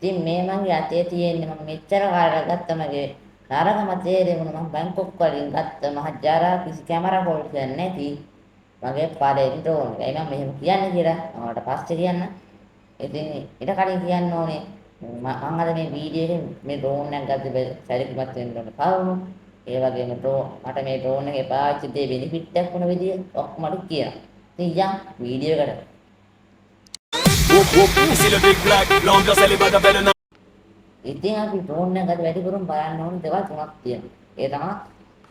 ඉතින් මේ මගේ අතේ තියෙන්නේ මම මෙච්චර කාලයක් ගත්ත මගේ නරකම තේරෙන්නේ මම බැංකොක් වලින් ගත්ත මහ ජරා කිසි කැමරා ක්වොලිටියක් නැති මගේ පළවෙනි ඩ්‍රෝන් එක. ඒ මම මෙහෙම කියන්නේ කියලා මම ඔයාලට පස්සේ කියන්න. ඉතින් ඊට කලින් කියන්න ඕනේ මම අද මේ වීඩියෝ එකේ මේ ඩ්‍රෝන් එක ගත්තේ සැලකිලිමත් වෙන්න ඕන කවුරු. ඒ වගේම මට මේ ඩ්‍රෝන් එකේ පාවිච්චි දෙය බෙනිෆිට් එකක් වුණ විදිය ඔක්කොම මට කියනවා. ඉතින් යම් වීඩියෝ එකට. Whoop whoop, ici le Big Black, l'ambiance elle est bada belle. ඉතින් අපි ඩ්‍රෝන් එක ගත්ත වැඩිපුරම බලන්න ඕනේ දේවල් තුනක් තියෙනවා. ඒ තමයි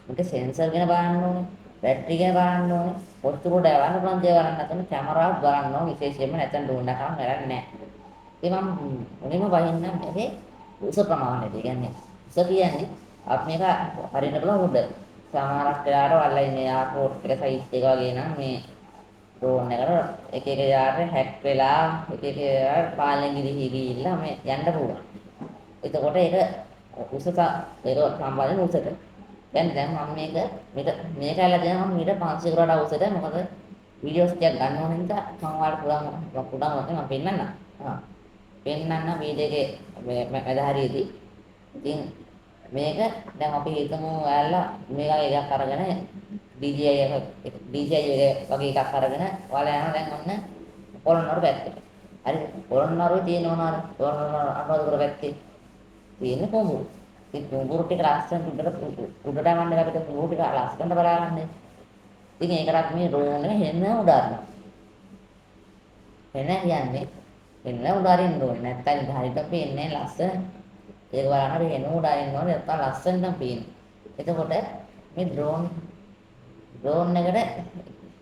මේක සෙන්සර් ගැන බලන්න ඕනේ, බැටරි ගැන බලන්න ඕනේ, පොත්තු කොට යවන්න පුළුවන් දේවල් බලන්න නැත්නම් කැමරාවක් බලන්න ඕනේ විශේෂයෙන්ම නැත්නම් ඩ්‍රෝන් එකක් කරන්නේ නැහැ. ඉතින් මම මුලින්ම වහින්න මේකේ උස ප්‍රමාණයට. ඒ කියන්නේ උස කියන්නේ අපි මේක හරියට බලමු උඩ. සමහරක් වෙලාවට වල්ලා ඉන්නේ එයාපෝට් එක සයිස් එක වගේ නම් මේ ඩ්‍රෝන් එකට එක එක යාට හැක් වෙලා එක එක යාට පාලනය ගිහිල්ලා මේ යන්න පුළුවන්. එතකොට ඒක උසස ඒක සම්බන්ධ උසට. දැන් මම මේක ඇල්ලලා දෙනවා මම ඊට 500 කට වඩා උසට මොකද වීඩියෝස් ටිකක් ගන්න ඕන නිසා මම ඔයාලට පුළුවන් මම පෙන්නන්න. පෙන්නන්න වීඩියෝ එකේ මැද හරියේදී. ඉතින් මේක දැන් අපි හිතමු ඔයාලා මේක එකක් අරගෙන DJI වගේ එකක් අරගෙන ඔයාලා යනවා දැන් ඔන්න පොළොන්නරු පැත්තට. හරි පොළොන්නරුවේ තියෙන මොනවාද? පොළොන්නරු අනුරාධපුර පැත්තේ තියෙන කුඹුරු. ඉතින් කුඹුරු ටික ලස්සන උඩට යන්න අපිට කුඹුරු ටික ලස්සනට බලාගන්න. ඉතින් ඒකටත් මේ ඩ්‍රෝන් එක හෙන්න උඩාරිනවා. හෙන්න කියන්නේ හෙන්න උඩාරින්න ඕනේ. නැත්තම් හරියට පේන්නේ ලස්සන. ඒක බලන්න අපි හෙන්න උඩාරින්න ඕනේ. නැත්තම් ලස්සනට පේන්නේ. එතකොට මේ ඩ්‍රෝන් එකට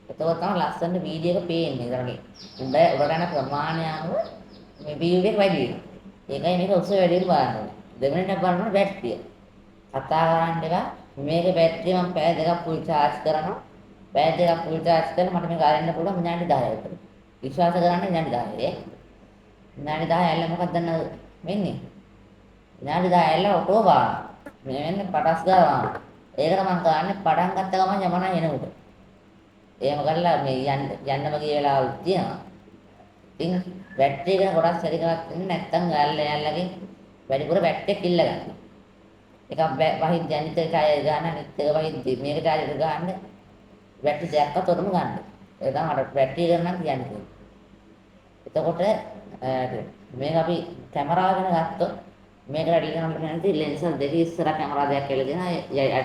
එතකොට තමයි ලස්සන වීඩියෝ එක පේන්නේ. උඩ යන ප්‍රමාණය අනුව මේ වීව් එක වැඩි වෙනවා. ඒකයි මේක උස වැඩි වෙන බලන්න. දෙවෙනිට බලනවා බැටරිය. කතා කරන්න එක මේකේ බැටරිය මම පැය දෙකක් ෆුල් charge කරනවා. පැය දෙකක් ෆුල් charge කරලා මට මේක අරින්න පුළුවන් විනාඩි 10කට. විශ්වාස කරන්න විනාඩි 10. විනාඩි 10 ඇල්ල මොකක්ද දන්නවද වෙන්නේ? විනාඩි 10 ඇල්ල ඔටෝ බාන. මේ වෙන්නේ පටස් ගානවා. ඒකට මම ගන්න පටන් ගත්ත ගමන් යමනා එනකොට. එහෙම කරලා මේ යන්න වගේ වෙලාවල් තියෙනවා. ඉතින් බැටරි එක ගොඩක් සැරි කරක් ඉන්නේ නැත්තම් ඇල්ලගෙන් වැඩිපුර බැටරි එක කිල්ල ගන්න. එකක් වහිද්ද අනිත් එක ටයර් ගන්න අනිත් එක වහිද්ද මේක ටයර් ගන්න බැටරි දෙකක් අතරම ගන්න. ඒක තමයි මට බැටරි එක නම් කියන්නේ. එතකොට මේක අපි කැමරාව ගැන ගත්තොත් මේකට ඇඩි කරන්න නැති ලෙන්සර් දෙකේ ඉස්සර කැමරා දෙකක් එල්ල දෙනවා.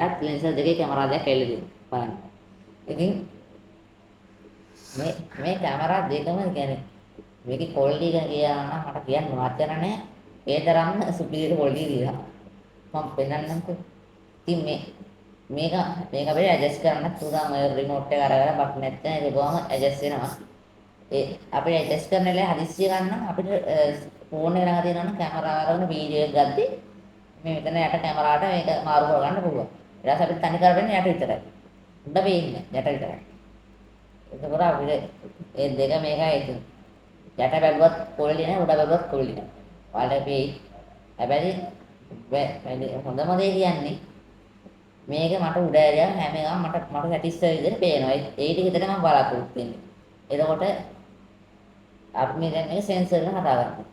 යටත් ලෙන්සර් දෙකේ කැමරා දෙකක් එල්ල දෙනවා. බලන්න. ඉතින් මේ කැමරා දෙකම කියන්නේ මේකේ ක්වොලිටි එක කියනවා නම් මට කියන්න වචන නැහැ. ඒ තරම්ම සුපිරියර් ක්වොලිටි දිලා. මම පෙන්නන්නම්කෝ. ඉතින් මේක අපිට ඇඩ්ජස්ට් කරන්න පුළුවන් ඔය රිමෝට් එක අරගෙන බටන් එක ඒක ගොම ඇඩ්ජස්ට් වෙනවා. ඒ අපිට ඇඩ්ජස්ට් කරන්න ලෑ හදිස්සිය ගන්න අපිට ෆෝන් එක ළඟ තියෙනවා නම් කැමරාව අරගෙන වීඩියෝ එක ගද්දි මේ මෙතන යට කැමරාවට මේක මාරු කරගන්න පුළුවන්. ඊට පස්සේ අපිට තනි කරගෙන යට විතරයි. උඩ පේන්නේ යට විතරයි. එතකොට අපිට ඒ දෙක මේකයි ඉතින්. යට බැලුවත් ක්වොලිටි නැහැ උඩ බැලුවත් ක්වොලිටි නැහැ. ඔයාලට පේයි. හැබැයි හොඳම දේ කියන්නේ මේක මට උඩ ඇරියා හැම එකම මට සැටිස්ෆයි විදිහට පේනවා. ඒ ටික විතර මම බලාපොරොත්තු වෙන්නේ. එතකොට අපි මේ දැන් මේක සෙන්සර් එක හදාගන්නවා.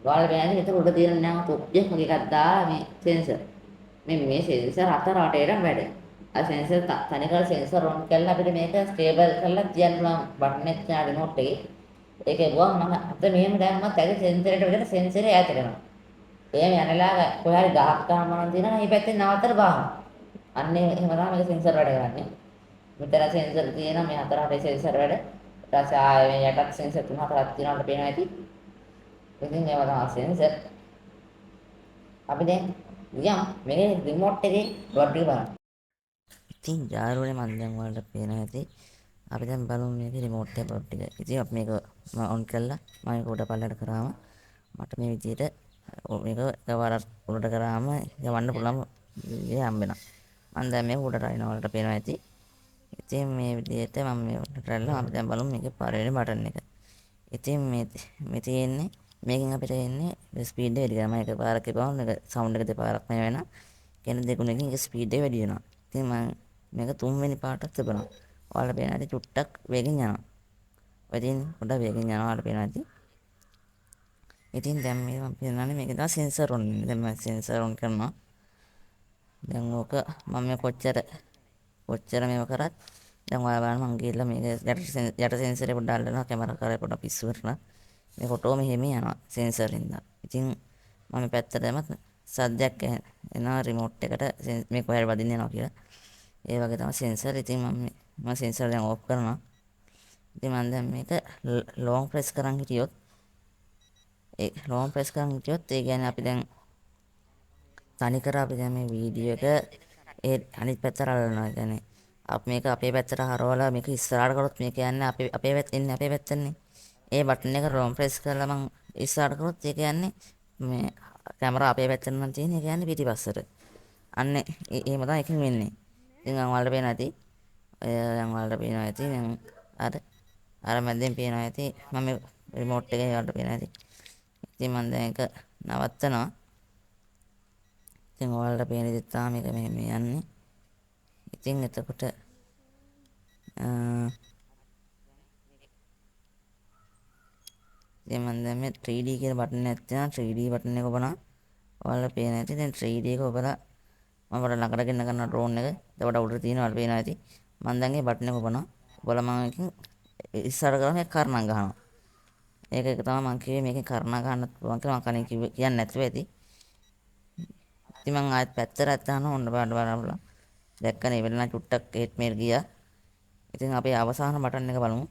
ඔයාලා බලන්නේ මෙතන උඩ තියෙන නම් ඔබ්ජෙක්ට් එකක් දාලා මේ සෙන්සර්. මේ සෙන්සර් හතර අටේටම වැඩ. අර සෙන්සර් තනිකර සෙන්සර් ඔන් කරලා අපිට මේක ස්ටේබල් කරලා තියන්න පුළුවන් බටන් එක තියන රිමෝට් එකේ. ඒකේ ගුවන් මම අත මෙහෙම දැම්මත් ඇයි සෙන්සරේට විතර සෙන්සරේ ඈත කරනවා. එහෙම යනලා කොහේ හරි ගහක් ගහනවා නම් තියෙනවා මේ පැත්තෙන් නවත්තර බාහන. අන්න එහෙම තමයි මේක සෙන්සර් වැඩ කරන්නේ. මෙතන සෙන්සර් තියෙනවා මේ හතර අටේ සෙන්සර් වැඩ. ඊට පස්සේ ආයෙ යටත් සෙන්සර් තුන හතරක් තියෙනවා අපිට පේනවා ඇති. ඉතින් ඒවා තමයි සෙන්සර්. අපි දැන් යම් මේකේ රිමෝට් එකේ ඩොට් එක බලන්න. ඉතින් ජාරුවනේ මම දැන් ඔයාලට පේනවා ඇති. අපි දැන් බලමු මේකේ රිමෝට් එකේ ඩොට් ටික. ඉතින් අපි මේක ඔන් කළා මම මේක උඩ පල්ලයට කරාම මට මේ විදිහට මේක එකවරක් උඩට කරාම යවන්න පුළුවන් විදිහ හම්බ වෙනවා. මම දැන් මේක උඩට අරිනවා ඔයාලට පේනවා ඇති. ඉතින් මේ විදිහට මම මේ උඩට අරලා අපි දැන් බලමු මේකේ පළවෙනි බටන් එක. ඉතින් මේ තියෙන්නේ මේකෙන් අපිට එන්නේ ස්පීඩ් එක වැඩි කරනවා. එක පාරක් එපුවම මේක සවුන්ඩ් එක දෙපාරක් මේ වෙනවා. කියන්නේ දෙගුණකින් ඒක ස්පීඩ් එක වැඩි වෙනවා. ඉතින් මම මේක තුන්වෙනි පාටත් තිබුණා. ඔයාලට පේනවා ඇති චුට්ටක් වේගෙන් යනවා. ඔය තියෙන්නේ පොඩ්ඩක් වේගෙන් යනවා ඔයාලට පේනවා ඇති. ඉතින් දැන් මේ මම පෙන්නන්නේ මේක තමයි සෙන්සර් ඔන්. දැන් මම සෙන්සර් ඔන් කරනවා. දැන් ඕක මම මේ කොච්චර මේව කරත් දැන් ඔයාලා බලන්න මම ගිහලා මේක යට සෙන්සරේ පොඩ්ඩක් අල්ලනවා කැමරා කරේ පොඩ්ඩක් පිස්සු කරලා මේ ෆොටෝ මෙහෙම යනවා සෙන්සර් ඉඳන්. ඉතින් මම පැත්තට දැම්මත් සද්දයක් එනවා රිමෝට් එකට මේ කොහේ හරි වදින්න යනවා කියලා. ඒ වගේ තමයි සෙන්සර්. ඉතින් මම සෙන්සර් දැන් ඕෆ් කරනවා. ඉතින් මම දැන් මේක ලොන්ග් ප්‍රෙස් කරන් හිටියොත් ඒ කියන්නේ අපි දැන් තනිකර අපි දැන් මේ වීඩියෝ එක ඒ අනිත් පැත්තට අල්ලනවා. ඒ කියන්නේ අපි මේක අපේ පැත්තට හරවලා මේක ඉස්සරහට කරොත් මේක යන්නේ අපේ පැත්තනේ. ඒ බටන් එක ලොන්ග් ප්‍රෙස් කරලා මම ඉස්සරහට කරොත් ඒ කියන්නේ මේ කැමරා අපේ පැත්තට නම් තියෙන්නේ. ඒ කියන්නේ පිටිපස්සට. අන්න එහෙම තමයි එකකින් වෙන්නේ. ඉතින් ඔයාලට පේනවා ඇති. දැන් ඔයාලට පේනවා ඇති. දැන් අර මැදෙන් පේනවා ඇති. මම රිමෝට් එකේ ඔයාලට පේනවා ඇති. ඉතින් මම දැන් ඒක නවත්තනවා. ඉතින් ඔයාලට පේන විදිහට තමයි මේක මෙහෙම යන්නේ. ඉතින් එතකොට ඉතින් මම දැන් මේ 3D කියන බටන් එකක් තියෙනවා. 3D බටන් එක ඔබනවා. ඔයාලට පේන ඇති. දැන් 3D එක ඔබලා මම වඩා ළඟට ගෙන ගන්න ඩ්‍රෝන් එක. එතකොට උඩට තියෙනවා ඔයාලට පේනවා ඇති. මම දැන් මේ බටන් එක ඔබනවා. ඔබලා මම එකකින් ඉස්සරහ කරලා මේක කරණම් ගහනවා. ඒක තමයි මම කිව්වේ මේකෙන් කරණම් ගන්න පුළුවන් කියලා මම කලින් කියන්නේ නැතුව ඇති. ඉතින් මම ආයෙත් පැත්තට අතහනවා ඔන්න බලන්න. දැක්කනේ ඉවරලා චුට්ටක් ඒත් මේල් ගියා. ඉතින් අපි අවසාන බටන් එක බලමු.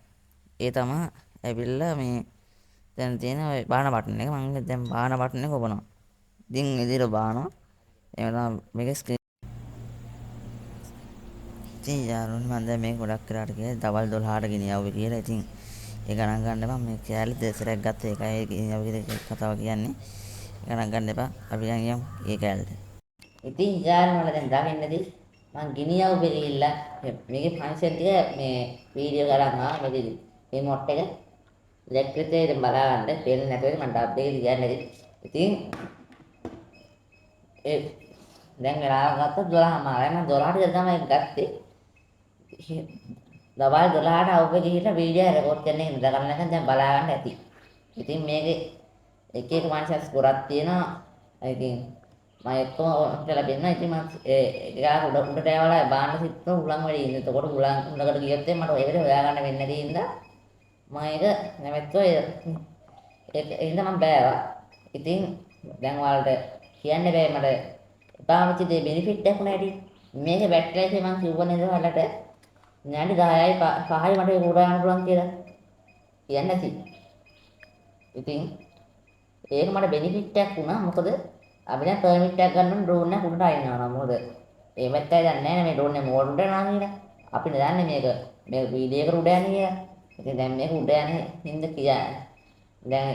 ඒ තමයි ඇවිල්ලා මේ දැන් තියෙන ඔය බාන බටන් එක. මම දැන් බාන බටන් එක ඔබනවා. ඉතින් එදිර බානවා. එහෙම තමයි මේක ස්ක්‍රීන්. ඉතින් යාළුවනේ මම දැන් මේක ගොඩක් කරාට කියලා දවල් 12ට ගෙනියවුවේ කියලා. ඉතින් ඒ ගණන් ගන්න එපා. මේ කෑලි දෙසරක් ගත්ත එකයි ගෙනියවුවේ කතාව කියන්නේ. ගණන් ගන්න එපා. අපි දැන් යමු ඒ කෑල්ලට. ඉතින් යාළුවනේ දැන් දකින්නදී මං ගෙනියවුවේ ගිහිල්ලා මේකේ ෆන්ක්ෂන් ටික මේ වීඩියෝ කරන් ආවා. මේ රිමෝට් එක ඉලෙක්ට්‍රික් එකෙන් බලාගන්න පේන්නේ නැතුව මම ඩබ් එකේ කියන්නේ. ඉතින් ඒ දැන් වෙලාව ගත්තා 12:00මාරයි. මම 12ට විතර තමයි ගත්තේ. දවල් 12ට අවුවේ ගිහිල්ලා වීඩියෝ රෙකෝඩ් කරන්න ඉඳ ගන්න නැත්නම් දැන් බලා ගන්න ඇති. ඉතින් මේකේ එක මාන්සස් ගොඩක් තියෙනවා. ඉතින් මම එක්කම ඔයාලට දෙන්නා. ඉතින් මම ඒක උඩට ඇවලා බාන්න සිත්තු උලන් වැඩි ඉන්නේ. එතකොට උලකට ගියොත් මට ඒකට හොයාගන්න වෙන්නේ නැති හින්දා මම ඒක නැවැත්තුවා. ඒක හින්දා මම බෑවා. ඉතින් දැන් ඔයාලට කියන්න බෑ මට එපා වෙච්ච දේ බෙනිෆිට් එකක් නැහැටි. මේක බැටරි එකේ මම කිව්ව නේද ඔයාලට විනාඩි 10යි 5යි මට ඒක උඩ යන්න පුළුවන් කියලා. කියන්නේ නැති. ඉතින් ඒක මට බෙනිෆිට් එකක් වුණා. මොකද අපි දැන් පර්මිට් එකක් ගන්න ඕන ඩ්‍රෝන් එක උඩට අයින්නවා. මොකද ඒ වැත්තයි දන්නේ නැහැ මේ ඩ්‍රෝන් එක මෝඩ් උඩ යනවා කියලා. අපි දන්නේ මේක වීඩියෝ එකට උඩ යන්නේ කියලා. ඉතින් දැන් මේක උඩ යන හින්දා කියන්නේ. දැන්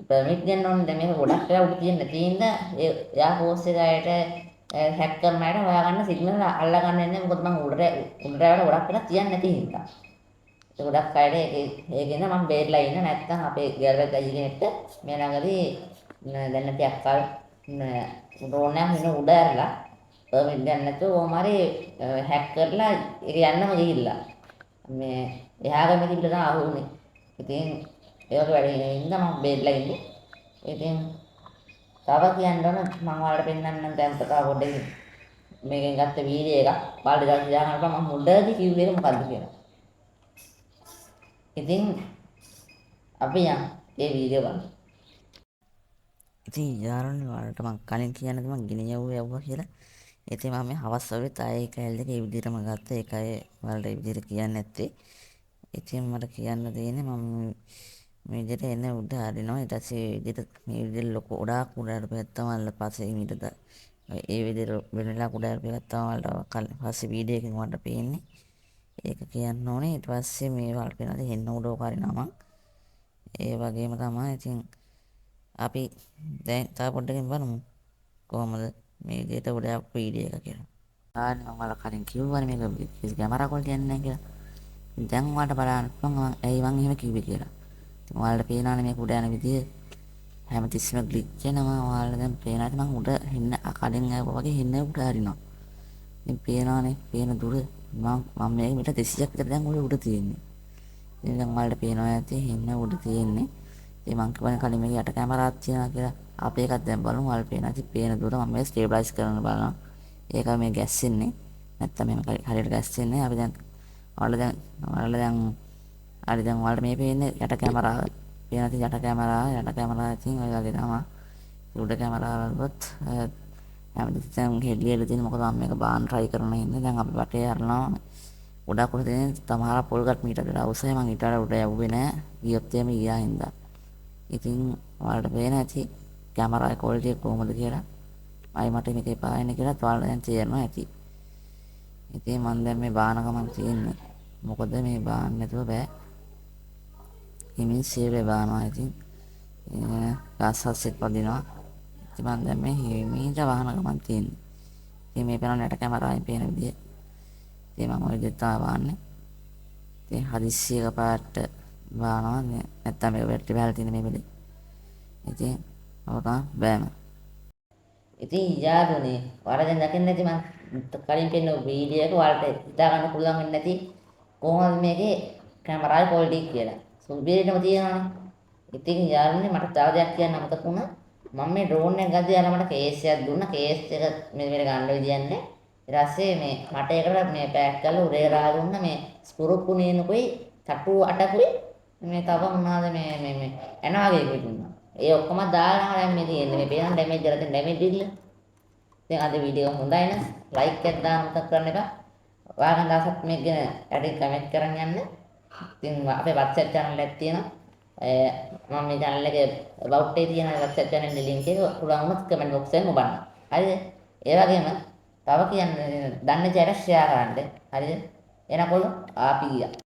පර්මිට් ගන්න ඕනේ. දැන් මේක ගොඩක් වෙලා උඩ තියෙන තියෙන එයා පෝස්ට් එකයට හැක් කරන අයට හොයාගන්න සිග්නල් අල්ලගන්න ඉන්නේ. මොකද මම උඩට යවලා ගොඩක් වෙලා තියන්නේ නැති හින්දා. ඒ ගොඩක් අයට ඒකෙන් මම බේරලා ඉන්න. නැත්තම් අපේ ගෑල්වත් අයිය කෙනෙක්ට මේ ළඟදී දැන් නැති අක්කල් ඩ්‍රෝන් එක හින උඩ ඇරලා පර්මිට් ගන්න නැතුව කොහොමරි හැක් කරලා ඒක යන්නම ගිහිල්ලා මේ එහාගම තිබිලා තමයි අහුනේ. ඉතින් ඒක වැඩි හින්දා මම බේරලා ඉන්නේ. ඉතින් තව කියන්න ඕන මම ඔයාලට පෙන්නන්නම් දැන් තව පොඩ්ඩක් මේකෙන් ගත්ත වීඩියෝ එකක් බලලා දාගන්න මම මුලදී කිව්වේ මොකද්ද කියලා. ඉතින් අපි යන් ඒ වීඩියෝ බලමු. ඉතින් යාළුවනේ ඔයාලට මම කලින් කියන්නේ මම ගෙනියවුවා කියලා. ඉතින් මම මේ හවස් වරුවේ තායි කැලේ දෙක ඒ විදිහටම ගත්තා. ඒකයි ඔයාලට ඒ විදිහට කියන්නේ නැත්තේ. ඉතින් මට කියන්න තියෙන්නේ මම මේ විදිහට එන්නේ උඩ හරිනවා. ඊට පස්සේ විදිහට මේ විදිහට ලොකු ගොඩාක් උඩට ගත්තාම අල්ල පස්සේ මීටද ඒ විදිහට වෙනලා උඩට ගත්තාම වලට පස්සේ වීඩියෝ එකකින් මට පේන්නේ. ඒක කියන්න ඕනේ. ඊට පස්සේ මේ වලට වෙනද හෙන්න උඩ හරිනම ඒ වගේම තමයි. ඉතින් අපි දැන් තව පොඩ්ඩකින් බලමු කොහොමද මේ විදිහට උඩ වීඩියෝ එක කියලා. ආන්නේ මම ඔයාලා කලින් කිව්වනේ මේක කැමරා quality යන්නේ නැහැ කියලා. දැන් ඔයාලට බලන්න පුළුවන් ඇයි මං එහෙම කිව්වේ කියලා. ඉතින් ඔයාලට පේනවනේ මේක උඩ යන විදිය හැමතිස්සෙම ක්ලික් වෙනවා. ඔයාලට දැන් පේනවා මං උඩ හෙන්න කලින් ආවා වගේ හෙන්න උඩ හරිනවා. ඉතින් පේනවනේ පේන දුර මම මේක මීටර් 200ක් විතර දැන් උඩ තියෙන්නේ. ඉතින් දැන් ඔයාලට පේනවා ඇති හෙන්න උඩ තියෙන්නේ. ඉතින් මං කියවනේ කලින් මේක යට කැමරාවක් තියෙනවා කියලා. අපි එකක් දැන් බලමු. වල් පේනවා. ඉතින් පේන දුර මම මේ ස්ටේබ්ලයිස් කරන්න බලනවා. ඒක මේ ගැස්සෙන්නේ. නැත්තම් මෙහෙම හරියට ගැස්සෙන්නේ. අපි දැන් ඔයාලා දැන් හරි දැන් ඔයාලට මේ පේන්නේ යට කැමරාව. පේන ඉතින් යට කැමරාව ඉතින් ඔය වගේ තමයි. උඩ කැමරාව වලත් හැමතිස්සෙම හෙඩ්ලියල තියෙන මොකද මම මේක බාන්න try කරන හින්දා දැන් අපි වටේ යනවා. ගොඩක් උඩ තියෙන තමාර පොල්ගත් මීටරකට අවශ්‍යයි මං ඊට වඩා උඩ යවුවේ නෑ. ගියොත් එමේ ගියා හින්දා. ඉතින් ඔයාලට පේන ඇති කැමරාවේ ක්වොලිටි එක කොහොමද කියලා. අයි මට මේක එපා වෙන්නේ කියලා ඔයාලට දැන් තේරෙනවා ඇති. ඉතින් මම දැන් මේ බාන ගමන් තියෙන්නේ. මොකද මේ බාන්න නැතුව බෑ. හිමින් සීරේ බානවා ඉතින්. ගාස්සෙත් පදිනවා. ඉතින් මම දැන් මේ හිමින්ට බාන ගමන් තියෙන්නේ. ඉතින් මේ පේන නැට කැමරාවෙන් පේන විදිය. ඉතින් මම ඔය දෙත් තමයි බාන්නේ. ඉතින් හදිස්සියක පාට බානවා නැත්තම් මේක බැටරි බහලා තියෙන මේ වෙලේ. ඉතින් ඔක බෑම. ඉතින් යාළුවනේ ඔයාලා දැන් දකින්න ඇති මම කලින් පෙන්න වීඩියෝ එක ඔයාලට හිතා ගන්න පුළුවන් වෙන්නේ නැති කොහොමද මේකේ කැමරාවේ ක්වොලිටි කියලා. සුබිරිටම තියෙනවානේ. ඉතින් යාළුවනේ මට තව දෙයක් කියන්න අමතක වුණා. මම මේ ඩ්‍රෝන් එක ගද්දී යාළුවා මට කේස් එකක් දුන්නා. කේස් එක මේ ගන්න විදියක් නැහැ. ඊට පස්සේ මේ මට ඒකට මේ පැක් කරලා උරේ ගහලා දුන්නා මේ ස්පුරුප්පු නේනකුයි තටු අටකුයි මේ තව මොනවාද මේ එනවා වගේ දුන්නා. ඒ ඔක්කොම දාලා දැන් මේ තියෙන්නේ මේ පේන ඩැමේජ් කරලා තියෙන ඩැමේජ් බිල්ල. ඉතින් අද වීඩියෝ හොඳයි නම් ලයික් එකක් දාන්න මතක කරන්න එපා. ඔයාලගේ දවසත් මේක ගැන යටින් කමෙන්ට් කරන් යන්න. ඉතින් අපේ WhatsApp channel එකක් තියෙනවා. මම මේ channel එකේ about එකේ තියෙන WhatsApp channel එකේ link එක පුළුවන් වුණොත් comment box එකෙන් ඔබන්න. හරිද? ඒ වගේම තව කියන්න දන්න ජයර ෂෙයා කරන්න. හරිද? එනකොල්ල ආපි ගියා.